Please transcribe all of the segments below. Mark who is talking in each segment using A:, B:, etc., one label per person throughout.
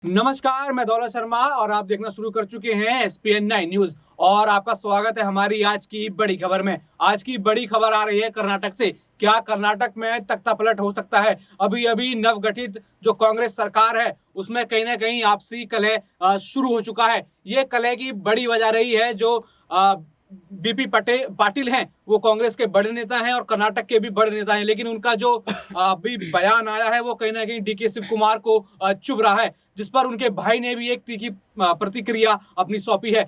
A: नमस्कार, मैं दौलत शर्मा और आप देखना शुरू कर चुके हैं एसपीएन 9 न्यूज और आपका स्वागत है हमारी आज की बड़ी खबर में। आज की बड़ी खबर आ रही है कर्नाटक से। क्या कर्नाटक में तख्तापलट हो सकता है? अभी अभी नवगठित जो कांग्रेस सरकार है उसमें कहीं ना कहीं आपसी कलह शुरू हो चुका है। ये कलह की बड़ी वजह रही है जो बीपी पाटिल हैं, वो कांग्रेस के बड़े नेता हैं और कर्नाटक के भी बड़े नेता हैं, लेकिन उनका जो अभी बयान आया है वो कहीं ना कहीं डीके शिव कुमार को चुभ रहा है, जिस पर उनके भाई ने भी एक तीखी प्रतिक्रिया अपनी सौंपी है।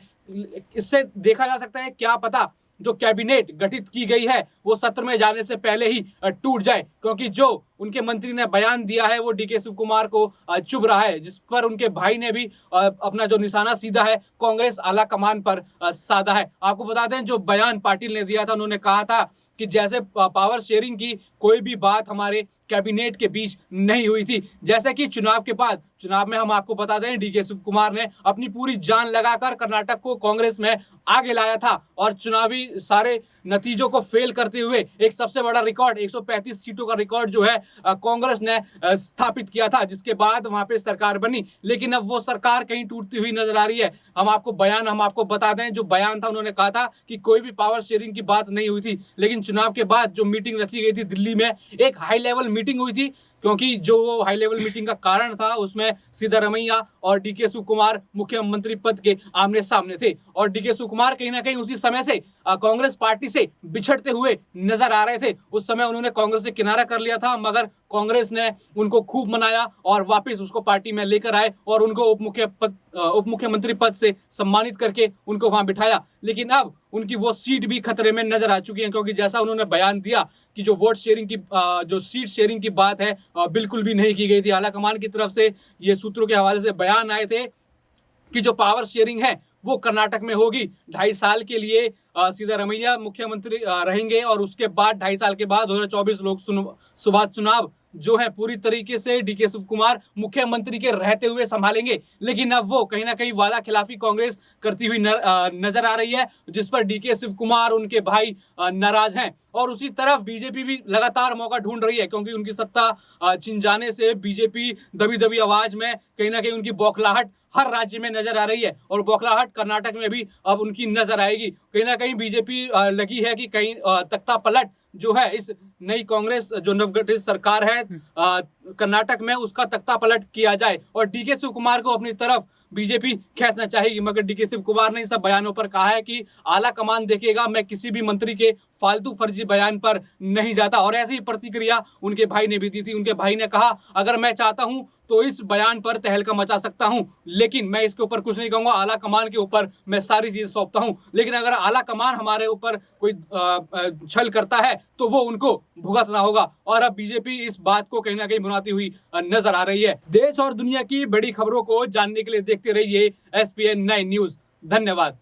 A: इससे देखा जा सकता है क्या पता जो कैबिनेट गठित की गई है वो सत्र में जाने से पहले ही टूट जाए, क्योंकि जो उनके मंत्री ने बयान दिया है वो डीके शिव कुमार को चुभ रहा है, जिस पर उनके भाई ने भी अपना जो निशाना सीधा है कांग्रेस आला कमान पर साधा है। आपको बता दें जो बयान पाटिल ने दिया था, उन्होंने कहा था कि जैसे पावर शेयरिंग की कोई भी बात हमारे कैबिनेट के बीच नहीं हुई थी। जैसे कि चुनाव में हम आपको बता दें डीके शिव कुमार ने अपनी पूरी जान लगाकर कर्नाटक को कांग्रेस में आगे लाया था और चुनावी सारे नतीजों को फेल करते हुए एक सबसे बड़ा रिकॉर्ड 135 सीटों का रिकॉर्ड जो है कांग्रेस ने स्थापित किया था, जिसके बाद वहां पे सरकार बनी। लेकिन अब वो सरकार कहीं टूटती हुई नजर आ रही है। हम आपको बता दें जो बयान था, उन्होंने कहा था कि कोई भी पावर शेयरिंग की बात नहीं हुई थी, लेकिन चुनाव के बाद जो मीटिंग रखी गई थी दिल्ली में, एक हाई लेवल मीटिंग हुई थी, क्योंकि जो हाई लेवल मीटिंग का कारण था उसमें सिद्धारमैया और डीके शिव कुमार मुख्यमंत्री पद के आमने सामने थे और डीके शिव कुमार कहीं ना कहीं उसी समय से कांग्रेस पार्टी से बिछड़ते हुए नजर आ रहे थे। उस समय उन्होंने कांग्रेस से किनारा कर लिया था, मगर कांग्रेस ने उनको खूब मनाया और वापस उसको पार्टी में लेकर आए और उनको उप मुख्यमंत्री पद से सम्मानित करके उनको वहां बिठाया। लेकिन अब उनकी वो सीट भी खतरे में नजर आ चुकी है, क्योंकि जैसा उन्होंने बयान दिया कि जो वोट शेयरिंग की जो सीट शेयरिंग की बात है बिल्कुल भी नहीं की गई थी। आलाकमान की तरफ से ये सूत्रों के हवाले से बयान आए थे कि जो पावर शेयरिंग है वो कर्नाटक में होगी। 2.5 साल के लिए सिद्धारमैया मुख्यमंत्री रहेंगे और उसके बाद 2.5 साल के बाद 2024 लोकसभा चुनाव जो है पूरी तरीके से डीके शिव कुमार मुख्यमंत्री के रहते हुए संभालेंगे। लेकिन अब वो कहीं ना कहीं वादा खिलाफी कांग्रेस करती हुई नजर आ रही है, जिस पर डीके शिव कुमार उनके भाई नाराज हैं। और उसी तरफ बीजेपी भी लगातार मौका ढूंढ रही है, क्योंकि उनकी सत्ता छिन जाने से बीजेपी दबी दबी आवाज में कहीं ना कहीं उनकी बौखलाहट हर राज्य में नजर आ रही है और बौखलाहट कर्नाटक में भी अब उनकी नजर आएगी। कहीं ना कहीं बीजेपी लगी है कि कहीं तख्ता पलट जो है इस नई कांग्रेस जो नवगठित सरकार है कर्नाटक में, उसका तख्ता पलट किया जाए और डीके शिव कुमार को अपनी तरफ बीजेपी खींचना चाहेगी। मगर डीके शिव कुमार ने इन सब बयानों पर कहा है कि आला कमान देखेगा, मैं किसी भी मंत्री के फालतू फर्जी बयान पर नहीं जाता। और ऐसी प्रतिक्रिया उनके भाई ने भी दी थी। उनके भाई ने कहा अगर मैं चाहता हूं तो इस बयान पर तहलका मचा सकता हूं, लेकिन मैं इसके ऊपर कुछ नहीं कहूंगा। आला कमान के ऊपर मैं सारी चीज सौंपता हूं, लेकिन अगर आला कमान हमारे ऊपर कोई छल करता है तो वो उनको भुगतना होगा। और अब बीजेपी इस बात को कहीं ना कहीं बुनाती हुई नजर आ रही है। देश और दुनिया की बड़ी खबरों को जानने के लिए देखते रहिए एसपीएन 9 न्यूज। धन्यवाद।